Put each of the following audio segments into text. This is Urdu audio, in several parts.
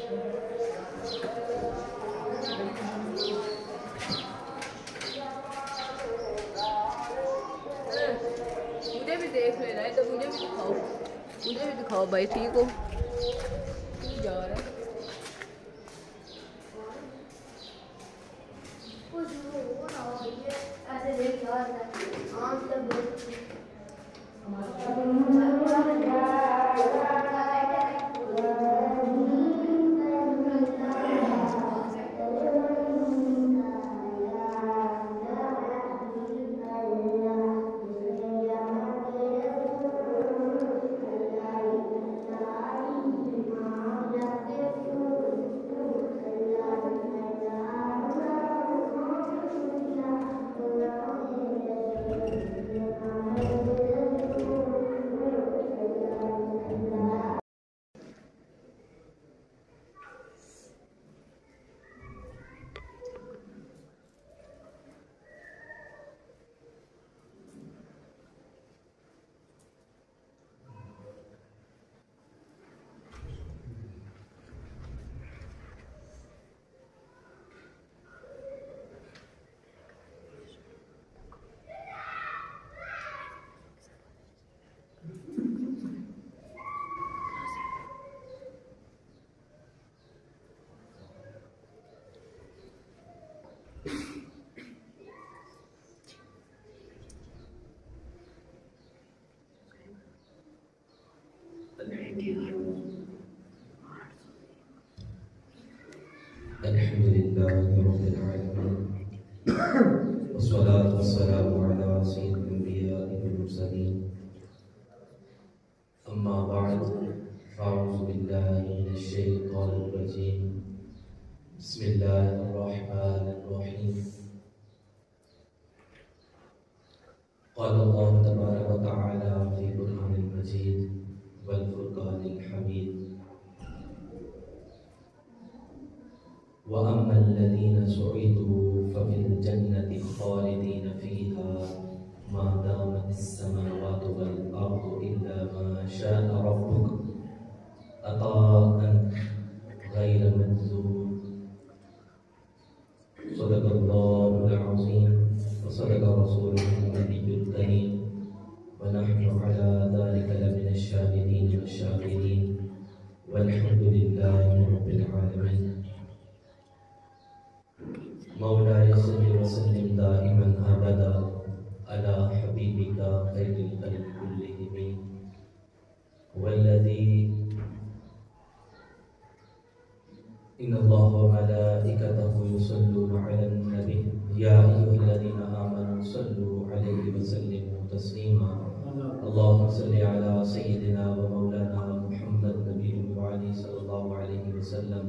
مجھے بھی دیکھ لینا ہے تو مجھے بھی دکھاؤ بھائی، ٹھیک ہو؟ جا رہا ہے الحمد لله رب العالمين والصلاة والسلام على سيد الأنبياء والمرسلين أما بعد فأعوذ بالله من الشيطان الرجيم بسم الله الرحمن الرحيم قال الله تبارك وتعالى في القرآن المجيد والفرقان الحميد وأما الذين سعدوا ففي الجنة خالدين فيها ما دامت السماوات والأرض إلا ما شاء ربك عطاء غير مجذوب صدق الله العظيم وصدق رسوله النبي الكريم ونحن على ذلك لمن الشاهدين والشاكرين والحمد لله رب العالمين مولاي صل وسلم دائما ابدا على حبيبك خير الخلق كلهم والذي ان الله وملائكته يصلون على النبي يا ايها الذين امنوا صلوا عليه وسلموا تسليما اللهم صل على سيدنا ومولانا محمد نبي الوعد صلى الله عليه وسلم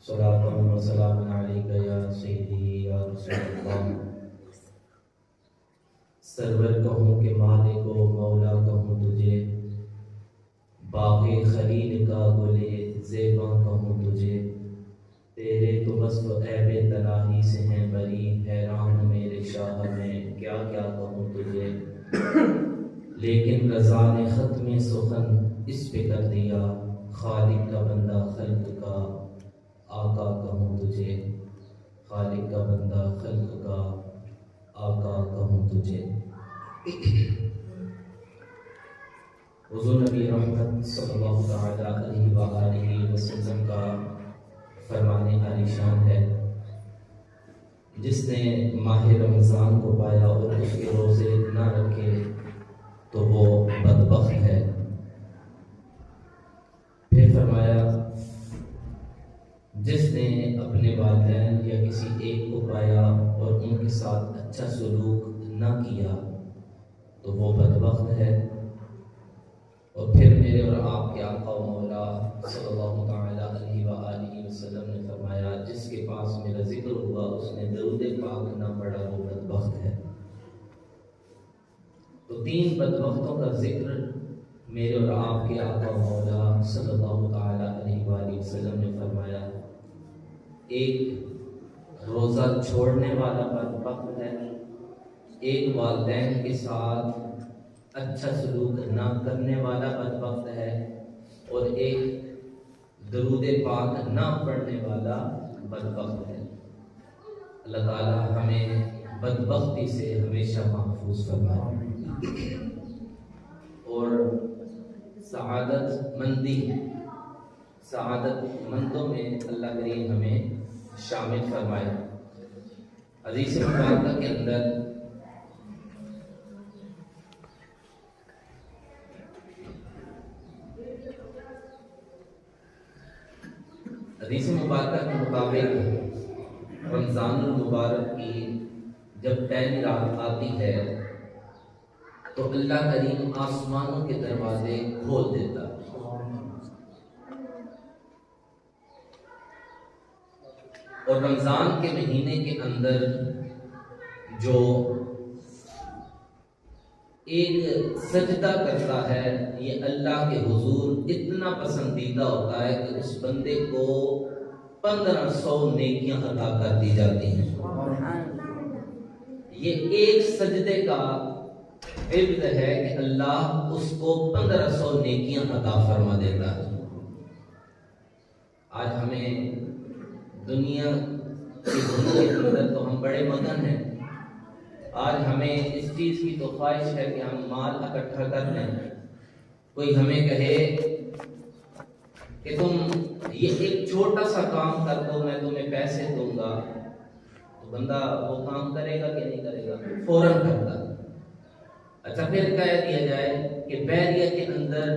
صلاة و سلام علیکہ یا سیدی یا رسول اللہ. سرور کہوں کہ مالک و مولا کہوں تجھے، باغ خلیل کا گلے زیباں کہوں تجھے، تیرے تو وصف عیب تناہی سے ہیں بری، حیران میرے شاہ میں کیا کیا کہوں تجھے. لیکن رضا نے ختم سخن اس پہ کر دیا، خالق کا بندہ خلق کا آقا کہوں تجھے، خالق کا بندہ خلق کا آقا کہوں تجھے. حضور نبی رحمت صلی اللہ تعالیٰ علیہ وآلہ وسلم کا فرمان عالیشان ہے، جس نے ماہ رمضان کو پایا اور اس کے روزے نہ رکھے تو وہ بدبخت ہے. پھر فرمایا جس نے اپنے والدین یا کسی ایک کو پایا اور ان کے ساتھ اچھا سلوک نہ کیا تو وہ بدبخت ہے. اور پھر میرے اور آپ کے آقا و مولا صلی اللہ تعالیٰ علیہ وآلہ وسلم نے فرمایا جس کے پاس میرا ذکر ہوا اس نے درود پاک نہ پڑھا وہ بدبخت ہے. تو تین بدبختوں کا ذکر میرے اور آپ کے آقا و مولا صلی اللہ تعالیٰ علیہ وآلہ وسلم نے فرمایا. ایک روزہ چھوڑنے والا بدبخت ہے، ایک والدین کے ساتھ اچھا سلوک نہ کرنے والا بدبخت ہے، اور ایک درود پاک نہ پڑھنے والا بدبخت ہے۔ اللہ تعالی ہمیں بدبختی سے ہمیشہ محفوظ فرمائے اور سعادت مندوں میں اللہ کریم ہمیں شامل فرمائے۔ حدیث مبارکہ کے اندر حدیث مبارکہ کے مطابق رمضان المبارک کی جب پہلی رات آتی ہے تو اللہ کریم آسمانوں کے دروازے کھول دیتا ہے اور رمضان کے مہینے کے اندر جو ایک سجدہ کرتا ہے یہ اللہ کے حضور اتنا پسندیدہ ہوتا ہے کہ اس بندے کو 1500 نیکیاں عطا کر دی جاتی ہیں۔ یہ ایک سجدے کا عبد ہے کہ اللہ اس کو 1500 نیکیاں عطا فرما دیتا ہے۔ آج ہمیں دنیا کی کے اندر تو ہم بڑے مگن ہیں، آج ہمیں اس چیز کی تو خواہش ہے کہ ہم مال اکٹھا کر لیں، کوئی ہمیں کہے کہ تم یہ ایک چھوٹا سا کام کر دو میں تمہیں پیسے دوں گا، تو بندہ وہ کام کرے گا کہ نہیں کرے گا؟ فوراً کرتا۔ اچھا پھر کہہ دیا جائے کہ بیریا کے اندر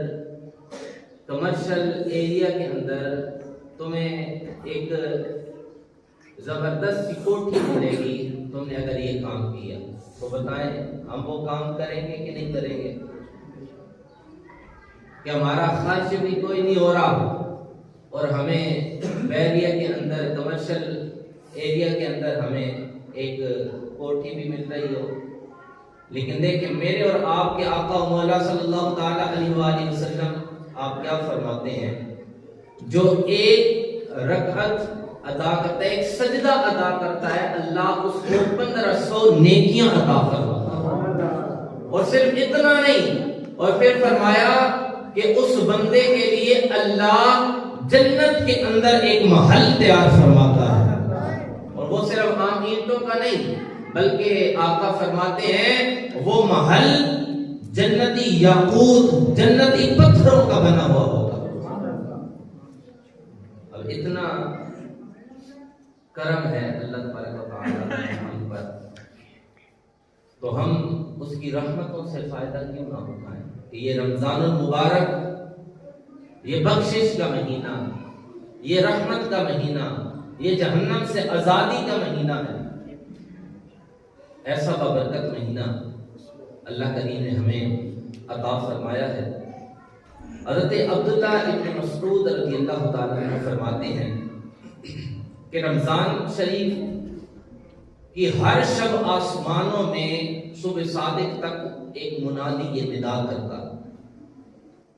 کمرشل ایریا کے اندر تمہیں ایک زبردست سی کوٹھی ملے گی تم نے اگر یہ کام کیا، تو بتائیں ہم وہ کام کریں گے کہ نہیں کریں گے؟ کہ ہمارا خرچ بھی کوئی نہیں ہو رہا اور ہمیں بیریا کے اندر کمرشل ایریا کے اندر ہمیں ایک کوٹھی بھی مل رہی ہو، لیکن دیکھیں میرے اور آپ کے آقا مولا صلی اللہ تعالی علیہ وآلہ وسلم آپ کیا فرماتے ہیں؟ جو ایک رکعت ادا کرتا ہے، ایک سجدہ ادا کرتا ہے، اللہ اس کو 1500 نیکیاں عطا فرماتا ہے۔ اور صرف اتنا نہیں، اور پھر فرمایا کہ اس بندے کے لیے اللہ جنت کے اندر ایک محل تیار فرماتا ہے، اور وہ صرف عام اینٹوں کا نہیں بلکہ آقا فرماتے ہیں وہ محل جنتی یاقوت، جنتی پتھروں کا بنا ہوا ہوگا۔ اب اتنا کرم ہے اللہ تبارک و تعالی ہم پر، تو ہم اس کی رحمتوں سے فائدہ کیوں نہ اٹھائیں؟ کہ یہ رمضان المبارک، یہ بخشش کا مہینہ، یہ رحمت کا مہینہ، یہ جہنم سے آزادی کا مہینہ ہے، ایسا بابرکت مہینہ اللہ کریم نے ہمیں عطا فرمایا ہے۔ حضرت عبداللہ ابن مسعود رضی اللہ تعالیٰ عنہ فرماتے ہیں کہ رمضان شریف کی ہر شب آسمانوں میں صبح صادق تک ایک منادی یہ ندا کرتا۔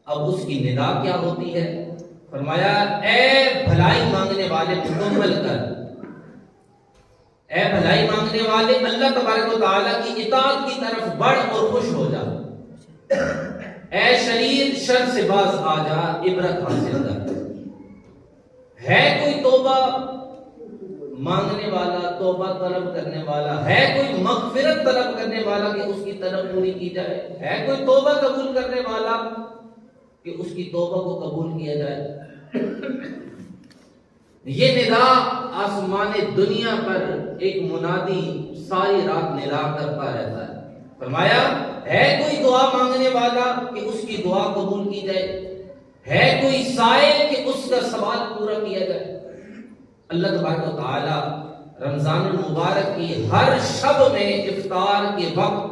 اب اس کی ندا کیا ہوتی ہے؟ فرمایا اے بھلائی مانگنے والے مکمل کر، اے بھلائی مانگنے والے اللہ تبارک و تعالیٰ کی اطاعت کی طرف بڑھ اور خوش ہو جا، اے شریر شر سے باز آ جا، عبرت حاصل کر۔ ہے کوئی توبہ مانگنے والا، توبہ طلب کرنے والا، ہے کوئی مغفرت طلب کرنے والا کہ اس کی طلب پوری کی جائے، ہے کوئی توبہ قبول کرنے والا کہ اس کی توبہ کو قبول کیا جائے؟ یہ ندا آسمان دنیا پر ایک منادی ساری رات ندا کرتا رہتا ہے۔ فرمایا ہے کوئی دعا مانگنے والا کہ اس کی دعا قبول کی جائے، ہے کوئی سائل کہ اس کا سوال پورا کیا جائے۔ اللہ تبارک و تعالی رمضان المبارک کی ہر شب میں افطار کے وقت،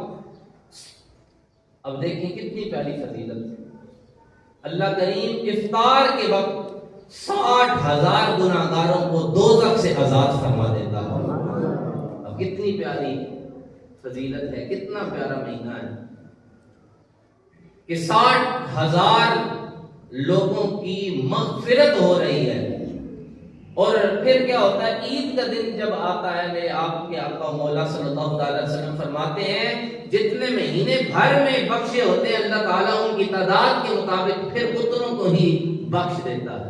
اب دیکھیں کتنی پیاری فضیلت ہے، اللہ کریم افطار کے وقت 60,000 گناہگاروں کو دوزخ سے آزاد فرما دیتا ہے۔ اب کتنی پیاری فضیلت ہے، کتنا پیارا مہینہ ہے کہ 60,000 لوگوں کی مغفرت ہو رہی ہے۔ اور پھر کیا ہوتا ہے؟ عید کا دن جب آتا ہے، میرے آپ کے آقا مولا صلی اللہ علیہ وسلم فرماتے ہیں جتنے مہینے بھر میں بخشے ہوتے ہیں اللہ تعالیٰ ان کی تعداد کے مطابق پھر اتنوں کو ہی بخش دیتا ہے۔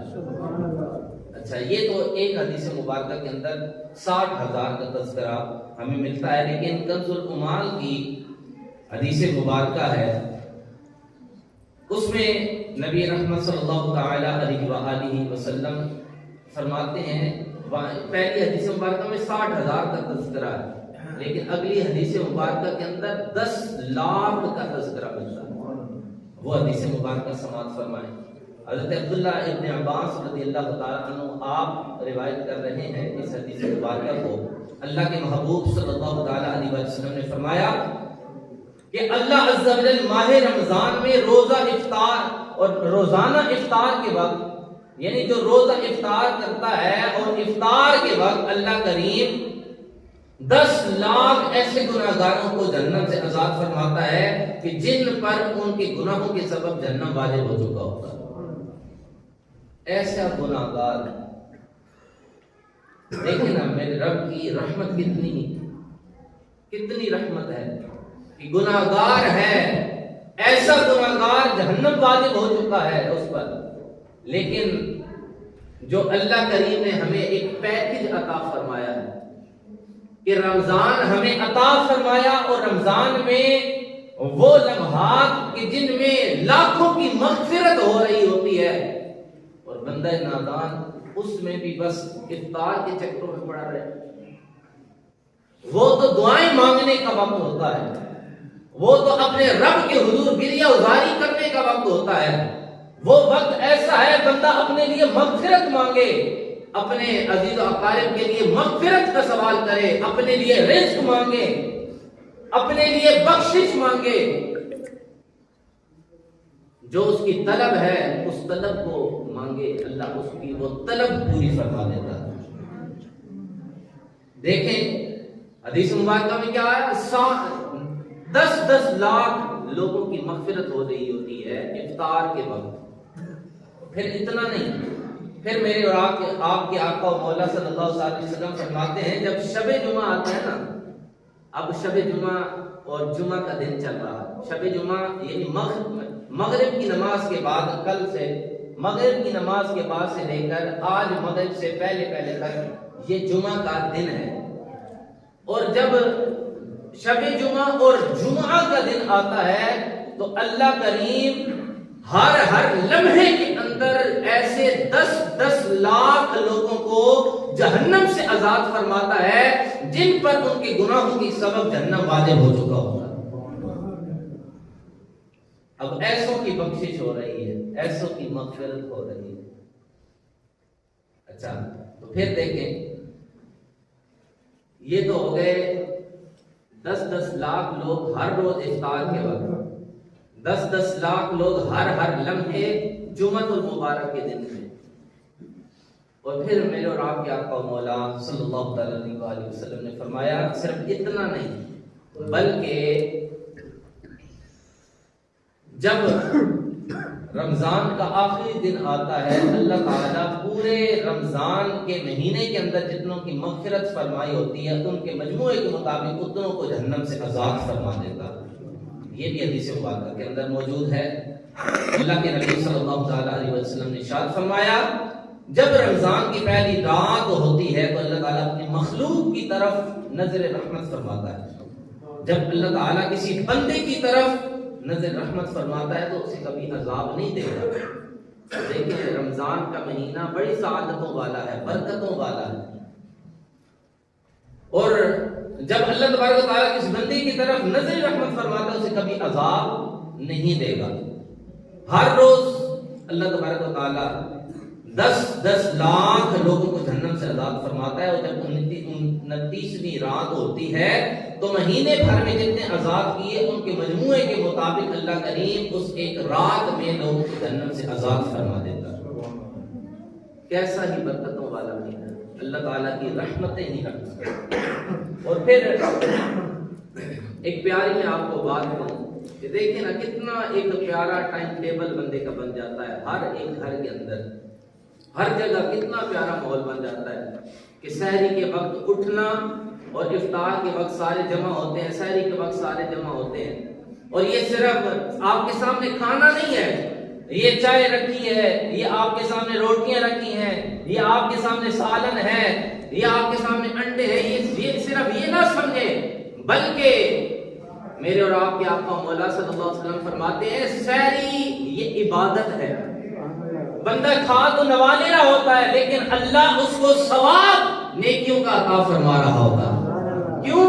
اچھا، یہ تو ایک حدیث مبارکہ کے اندر 60,000 کا تذکرہ ہمیں ملتا ہے، لیکن کنز العمال کی حدیث مبارکہ ہے، اس میں نبی رحمت صلی اللہ تعالی علیہ وآلہ وسلم فرماتے ہیں، پہلی حدیث مبارکہ میں 60,000 کا تذکرہ ہے، لیکن اگلی حدیث مبارکہ کے اندر 10 لاکھ کا تذکرہ ملتا ہے۔ وہ حدیث مبارکہ سماعت فرمائیں۔ حضرت عبداللہ ابن عباس رضی اللہ تعالیٰ عنہ آپ روایت کر رہے ہیں اس حدیث مبارکہ کو، اللہ کے محبوب صلی اللہ تعالیٰ علیہ وسلم نے فرمایا کہ اللہ عز و جل ماہ رمضان میں روزہ افطار اور روزانہ افطار کے وقت، یعنی جو روزہ افطار کرتا ہے اور افطار کے وقت اللہ کریم 10 لاکھ ایسے گناہگاروں کو جہنم سے آزاد فرماتا ہے کہ جن پر ان کے گناہوں کے سبب جہنم واجب ہو چکا ہوتا ہے۔ ایسا گناہگار، دیکھیں نا میرے رب کی رحمت کتنی رحمت ہے کہ گناہگار ہے، ایسا گناہگار جہنم واجب ہو چکا ہے اس پر، لیکن جو اللہ کریم نے ہمیں ایک پیکج عطا فرمایا ہے کہ رمضان ہمیں عطا فرمایا، اور رمضان میں وہ لمحات کہ جن میں لاکھوں کی مغفرت ہو رہی ہوتی ہے، اور بندہ نادان اس میں بھی بس افطار کے چکروں میں پڑا رہے۔ وہ تو دعائیں مانگنے کا وقت ہوتا ہے، وہ تو اپنے رب کے حضور گریہ ازاری کرنے کا وقت ہوتا ہے، وہ وقت ایسا ہے بندہ اپنے لیے مغفرت مانگے، اپنے عزیز و اقارب کے لیے مغفرت کا سوال کرے، اپنے لیے رزق مانگے، اپنے لیے بخشش مانگے، جو اس کی طلب ہے اس طلب کو مانگے، اللہ اس کی وہ طلب پوری فرما دیتا ہے۔ دیکھیں حدیث مبارکہ میں کیا ہے، 10 لاکھ لوگوں کی مغفرت ہو رہی ہوتی ہے افطار کے وقت۔ پھر اتنا نہیں، پھر میرے اور آپ کے آقا و مولا صلی اللہ علیہ وسلم فرماتے ہیں جب شب جمعہ آتا ہے نا، اب شب جمعہ اور جمعہ کا دن چل رہا ہے، شب جمعہ یعنی مغرب کی نماز کے بعد، کل سے مغرب کی نماز کے بعد سے لے کر آج مغرب سے پہلے تک یہ جمعہ کا دن ہے، اور جب شب جمعہ اور جمعہ کا دن آتا ہے تو اللہ کریم ہر لمحے کے اندر ایسے 10 لاکھ لوگوں کو جہنم سے آزاد فرماتا ہے جن پر ان کے گناہوں کی سبب جہنم واجب ہو چکا ہوتا ہے۔ اب ایسوں کی بخشش ہو رہی ہے، ایسوں کی مغفرت ہو رہی ہے۔ اچھا، تو پھر دیکھیں یہ تو ہو گئے 10 لاکھ لوگ ہر روز افطار کے وقت، 10 لاکھ لوگ ہر لمحے جمعہ المبارک کے دن میں، اور پھر میرے اور آپ کے آقا و مولا صلی اللہ علیہ وسلم نے فرمایا صرف اتنا نہیں، بلکہ جب رمضان کا آخری دن آتا ہے اللہ تعالیٰ پورے رمضان کے مہینے کے اندر جتنوں کی مغفرت فرمائی ہوتی ہے ان کے مجموعے کے مطابق اتنوں کو جہنم سے آزاد فرما دیتا ہے۔ یہ بھی حدیث مبارکہ کے اندر موجود ہے۔ اللہ کے نبی صلی اللہ علیہ وسلم نے ارشاد فرمایا جب رمضان کی پہلی رات ہوتی ہے تو اللہ تعالیٰ اپنی مخلوق کی طرف نظر رحمت فرماتا ہے۔ جب اللہ تعالیٰ کسی بندے کی طرف نظر رحمت فرماتا ہے تو اسے کبھی عذاب نہیں دے گا۔ دیکھیں رمضان کا مہینہ بڑی سعادتوں والا ہے، برکتوں والا ہے، اور جب اللہ تبارک و تعالیٰ کس بندے کی طرف نظر رحمت فرماتا ہے اسے کبھی عذاب نہیں دے گا۔ ہر روز اللہ تبارک و تعالیٰ 10 لاکھ لوگوں کو جہنم سے آزاد فرماتا ہے، اور جب 29ویں رات ہوتی ہے تو مہینے بھر میں جتنے آزاد کیے ان کے مجموعے کے مطابق اللہ کریم اس ایک رات میں لوگوں کو جہنم سے آزاد فرما دیتا ہے۔ کیسا ہی برکتوں والا مہینہ، اللہ تعالیٰ کی رحمتیں ہی رحمت۔ اور پھر ایک پیاری میں آپ کو بات کروں کہ دیکھیں نا کتنا ایک پیارا ٹائم ٹیبل بندے کا بن جاتا ہے، ہر ایک گھر کے اندر ہر جگہ کتنا پیارا ماحول بن جاتا ہے کہ سحری کے وقت اٹھنا اور افطار کے وقت سارے جمع ہوتے ہیں، سحری کے وقت سارے جمع ہوتے ہیں، اور یہ صرف آپ کے سامنے کھانا نہیں ہے، یہ چائے رکھی ہے، یہ آپ کے سامنے روٹیاں رکھی ہیں، یہ آپ کے سامنے سالن ہے، یہ آپ کے سامنے انڈے ہیں، یہ صرف یہ نہ سمجھے، بلکہ میرے اور آپ کے آقا مولا صلی اللہ علیہ وسلم فرماتے ہیں سحری یہ عبادت ہے۔ بندہ کھا تو نوانے رہا ہوتا ہے، لیکن اللہ اس کو ثواب نیکیوں کا عطا فرما رہا ہوتا۔ کیوں؟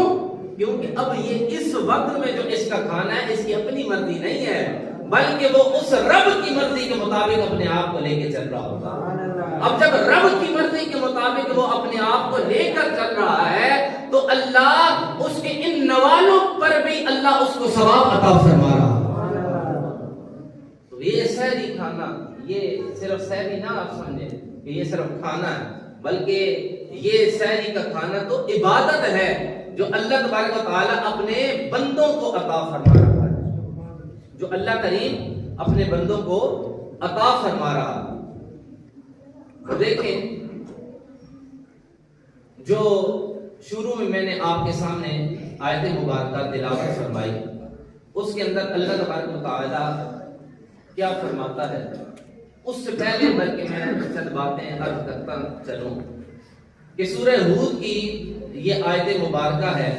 کیونکہ اب یہ اس وقت میں جو اس کا کھانا ہے اس کی اپنی مرضی نہیں ہے، بلکہ وہ اس رب کی مرضی کے مطابق اپنے آپ کو لے کے چل رہا ہوتا۔ اب جب رب کی مرضی کے مطابق وہ اپنے آپ کو لے کر چل رہا ہے تو اللہ اس کے ان نوالوں پر بھی اللہ اس کو ثواب عطا فرما رہا۔ تو یہ سحری کھانا، یہ صرف سحری نہ آپ سمجھیں کہ یہ صرف کھانا ہے، بلکہ یہ سحری کا کھانا تو عبادت ہے جو اللہ تبارک و تعالیٰ اپنے بندوں کو عطا فرما رہا ہے، جو اللہ کریم اپنے بندوں کو عطا فرما رہا ہے۔ تو دیکھیں، جو شروع میں نے آپ کے سامنے آیت مبارکہ تلاوت فرمائی، اس کے اندر اللہ تبارک و تعالیٰ کیا فرماتا ہے، اس سے پہلے بلکہ میں چند باتیں عرض کرتا چلوں کہ سورہ ہود کی یہ آیت مبارکہ ہے،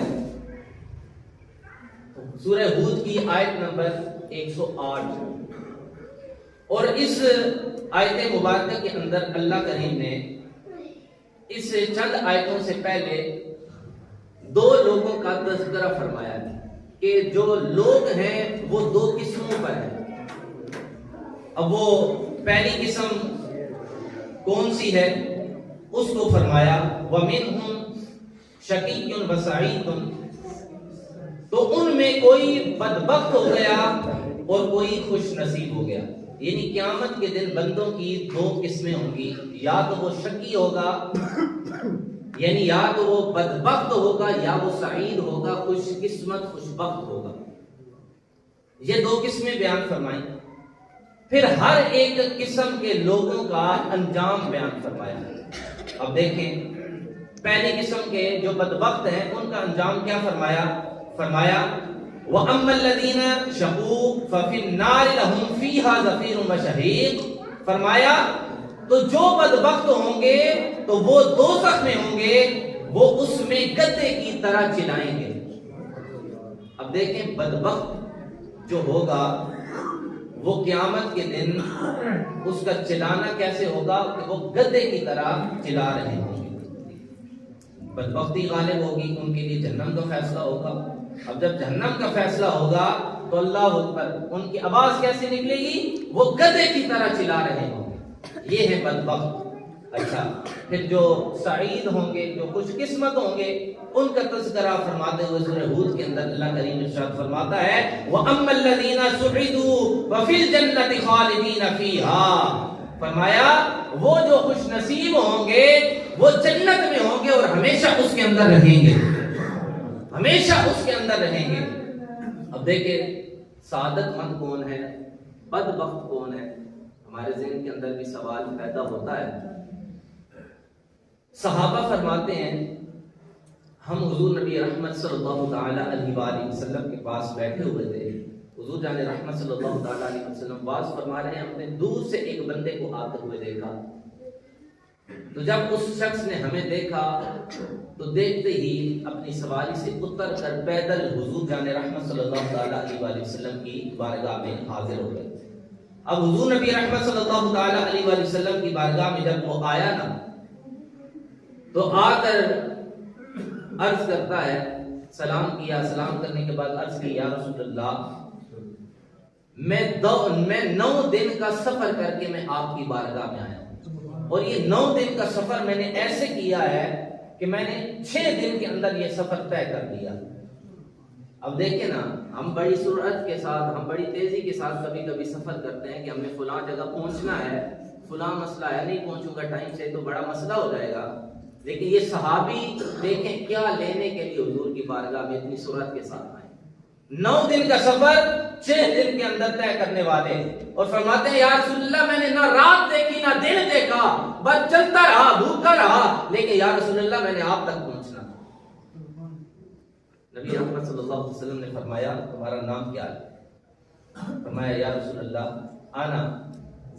سورہ ہود کی آیت نمبر 108، اور اس آیت مبارکہ کے اندر اللہ کریم نے اس چند آیتوں سے پہلے دو لوگوں کا تذکرہ فرمایا ہے کہ جو لوگ ہیں وہ دو قسموں پر ہیں۔ اب وہ پہلی قسم کون سی ہے اس کو فرمایا وَمِنْهُمْ شَقِيٌّ وَسَعِيدٌ، تو ان میں کوئی بدبخت ہو گیا اور کوئی خوش نصیب ہو گیا۔ یعنی قیامت کے دن بندوں کی دو قسمیں ہوں گی، یا تو وہ شقی ہوگا، یعنی یا تو وہ بدبخت ہوگا، یا وہ سعید ہوگا، خوش قسمت خوش بخت ہوگا۔ یہ دو قسمیں بیان فرمائیں، پھر ہر ایک قسم کے لوگوں کا انجام بیان فرمایا۔ اب دیکھیں، پہلی قسم کے جو بدبخت ہیں ان کا انجام کیا فرمایا؟ وَأَمَّا الَّذِينَ شَقُوا فَفِي النَّارِ لَهُمْ فِيهَا زَفِيرٌ وَشَهِيقٌ، فرمایا تو جو بدبخت ہوں گے تو وہ دوزخ میں ہوں گے، وہ اس میں گدے کی طرح چلائیں گے۔ اب دیکھیں، بدبخت جو ہوگا وہ قیامت کے دن اس کا چلانا کیسے ہوگا کہ وہ گدے کی طرح چلا رہے ہوں گے۔ بدبختی غالب ہوگی، ان کے لیے جہنم کا فیصلہ ہوگا۔ اب جب جہنم کا فیصلہ ہوگا تو اللہ اکبر، ان کی آواز کیسے نکلے گی؟ وہ گدے کی طرح چلا رہے ہوں گے۔ یہ ہے بدبخت۔ اچھا، پھر جو سعید ہوں گے، جو خوش قسمت ہوں گے، ان کا تذکرہ فرماتے ہوئے سورہ ہود کے اندر اللہ کریم ارشاد فرماتا ہے وَأَمَّا الَّذِينَ سُعِدُوا فَفِي الْجَنَّةِ خَالِدِينَ فِيهَا، فرمایا وہ جو خوش نصیب ہوں گے وہ جنت میں ہوں گے اور ہمیشہ اس کے اندر رہیں گے، ہمیشہ اس کے اندر رہیں گے۔ اب دیکھیں، سعادت مند کون ہے، بدبخت کون ہے؟ ہمارے ذہن کے اندر بھی سوال پیدا ہوتا ہے۔ صحابہ فرماتے ہیں ہم حضور نبی رحمت صلی اللہ تعالی علیہ وآلہ وسلم کے پاس بیٹھے ہوئے تھے، حضور جان رحمت صلی اللہ تعالی علیہ وسلم واز فرما رہے ہیں، ہم نے دور سے ایک بندے کو آتے ہوئے دیکھا، تو جب اس شخص نے ہمیں دیکھا تو دیکھتے ہی اپنی سواری سے اتر کر پیدل حضور جان رحمت صلی اللہ تعالی علیہ وآلہ وسلم کی بارگاہ میں حاضر ہو گئے۔ اب حضور نبی رحمت صلی اللہ تعالی علیہ وآلہ وسلم کی بارگاہ میں جب وہ آیا نا تو آ کر عرض کرتا ہے، سلام کیا، سلام کرنے کے بعد عرض کی یا رسول اللہ، میں 9 دن کا سفر کر کے میں آپ کی بارگاہ میں آیا ہوں، اور یہ 9 دن کا سفر میں نے ایسے کیا ہے کہ میں نے 6 دن کے اندر یہ سفر طے کر دیا۔ اب دیکھیں نا، ہم بڑی سرعت کے ساتھ، ہم بڑی تیزی کے ساتھ کبھی کبھی سفر کرتے ہیں کہ ہمیں فلاں جگہ پہنچنا ہے، فلاں مسئلہ ہے، نہیں پہنچوں گا ٹائم سے تو بڑا مسئلہ ہو جائے گا۔ لیکن یہ صحابی دیکھیں کیا لینے کے لیے حضور کی بارگاہ میں اتنی سرعت کے ساتھ آئے، 9 دن کا سفر 6 دن کے اندر طے کرنے والے، اور فرماتے ہیں یا رسول اللہ میں نے نہ رات دیکھی نہ دن دیکھا، بس چلتا رہا، بھوکا رہا، لیکن یا رسول اللہ میں نے آپ تک پہنچنا۔ نبی احمد صلی اللہ علیہ وسلم نے فرمایا تمہارا نام کیا ہے؟ فرمایا یا رسول اللہ انا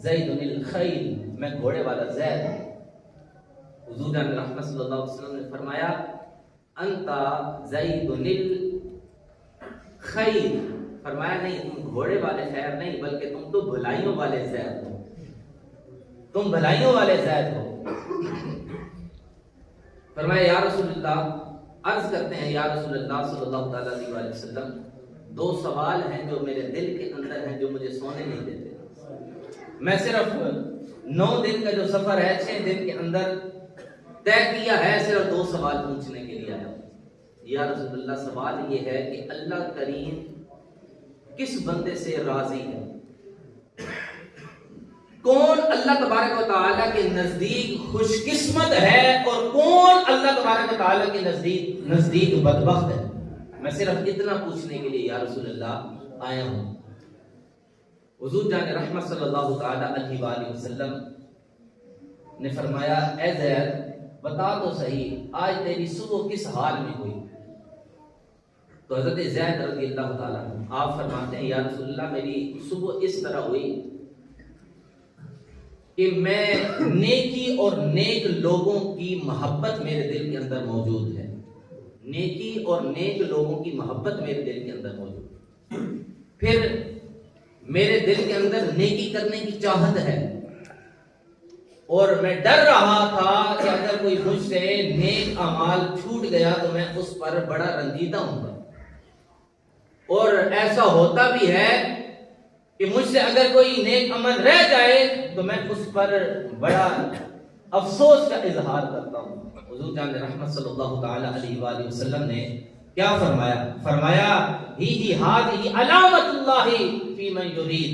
زید الخیل، میں گھوڑے والا زید ہوں۔ حضور جان رحمت صلی اللہ علیہ وسلم نے فرمایا انتا زید للخیر، فرمایا نہیں تم گھوڑے والے خیر نہیں بلکہ تم تو بھلائیوں والے زید ہو، تم بھلائیوں والے زید ہو۔ فرمایا یا رسول اللہ، عرض کرتے ہیں یا رسول اللہ صلی اللہ تعالیٰ علیہ وسلم، دو سوال ہیں جو میرے دل کے اندر ہیں جو مجھے سونے نہیں دیتے، میں صرف 9 دن کا جو سفر ہے 6 دن کے اندر طے کیا ہے، صرف 2 سوال پوچھنے کے لیے آیا۔ یا رسول اللہ سوال یہ ہے کہ اللہ کریم کس بندے سے راضی ہے؟ کون اللہ تبارک و تعالیٰ کے نزدیک خوش قسمت ہے اور کون اللہ تبارک و تعالیٰ کے نزدیک بدبخت ہے؟ میں صرف اتنا پوچھنے کے لیے یا رسول اللہ آیا ہوں۔ حضور جان رحمت صلی اللہ تعالیٰ علیہ وآلہ وسلم نے فرمایا اے زید بتا تو صحیح آج تیری صبح کس حال میں ہوئی؟ تو حضرت زید رضی اللہ تعالیٰ آپ فرماتے ہیں یا رسول اللہ میری صبح اس طرح ہوئی کہ میں نیکی اور نیک لوگوں کی محبت میرے دل کے اندر موجود ہے، نیکی اور نیک لوگوں کی محبت میرے دل کے اندر موجود ہے، پھر میرے دل کے اندر نیکی کرنے کی چاہت ہے، اور میں ڈر رہا تھا کہ اگر کوئی مجھ سے نیک اعمال چھوٹ گیا تو میں اس پر بڑا رنجیدہ ہوں گا، اور ایسا ہوتا بھی ہے کہ مجھ سے اگر کوئی نیک عمل رہ جائے تو میں اس پر بڑا افسوس کا اظہار کرتا ہوں۔ حضور جان رحمت صلی اللہ تعالی علیہ وآلہ وسلم نے کیا فرمایا؟ فرمایا ہی ہذہ علامت اللہ فی من یرید۔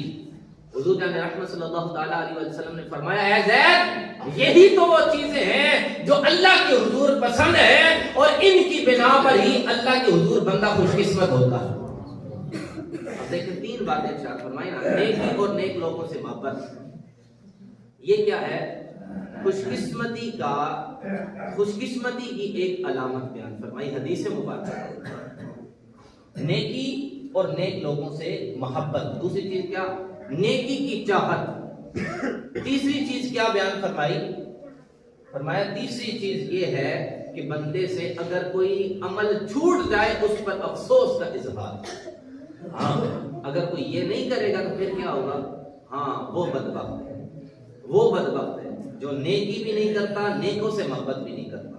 حضور جان رحمت صلی اللہ تعالی علیہ وسلم نے فرمایا اے زید یہی تو وہ چیزیں ہیں جو اللہ کے حضور پسند ہے اور ان کی بنا پر ہی اللہ کے حضور بندہ خوش قسمت ہوتا ہے۔ اب دیکھیں 3 باتیں ارشاد فرمائی نا، نیکی اور نیک لوگوں سے محبت، یہ کیا ہے؟ خوش قسمتی کی ایک علامت بیان فرمائی حدیث مبارکہ، نیکی اور نیک لوگوں سے محبت، دوسری چیز کیا؟ نیکی کی چاہت، تیسری چیز کیا بیان فرمائی؟ فرمایا تیسری چیز یہ ہے کہ بندے سے اگر کوئی عمل چھوٹ جائے اس پر افسوس کا اظہار۔ ہاں اگر کوئی یہ نہیں کرے گا تو پھر کیا ہوگا؟ ہاں وہ بدبخت ہے، وہ بدبخت ہے جو نیکی بھی نہیں کرتا، نیکوں سے محبت بھی نہیں کرتا،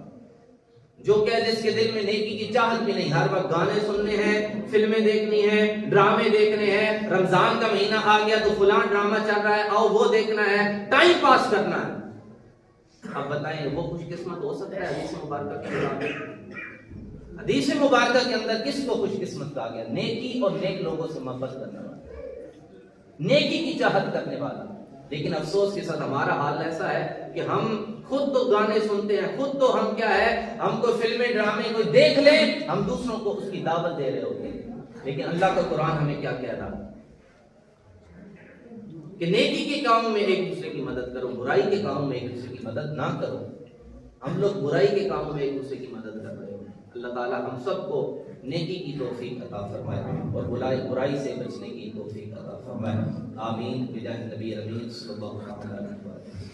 جو کہ جس کے دل میں نیکی کی چاہت بھی نہیں، ہر وقت گانے سننے ہیں، فلمیں دیکھنی ہیں، ڈرامے دیکھنے ہیں، رمضان کا مہینہ آ گیا تو فلاں ڈرامہ چل رہا ہے آؤ وہ دیکھنا ہے، ٹائم پاس کرنا ہے۔ اب بتائیں وہ خوش قسمت ہو سکتا ہے؟ حدیث مبارکہ کے مطابق حدیث مبارکہ کے اندر کس کو خوش قسمت کہا گیا؟ نیکی اور نیک لوگوں سے محبت کرنے والا، نیکی کی چاہت کرنے والا۔ لیکن افسوس کے ساتھ ہمارا حال ایسا ہے کہ ہم خود تو گانے سنتے ہیں، خود تو ہم کیا ہے، ہم کوئی فلمیں ڈرامے کوئی دیکھ لیں ہم دوسروں کو اس کی دعوت دے رہے ہوتے ہیں، لیکن اللہ کا قرآن ہمیں کیا کہہ رہا ہے کہ نیکی کے کاموں میں ایک دوسرے کی مدد کرو، برائی کے کاموں میں ایک دوسرے کی مدد نہ کرو۔ ہم لوگ برائی کے کاموں میں ایک دوسرے کی مدد کر رہے ہیں۔ اللہ تعالی ہم سب کو نیکی کی توفیق عطا فرمائے اور برائی سے بچنے کی توفیق عطا فرمائے، آمین بجاہ نبی امین صلی اللہ علیہ وسلم۔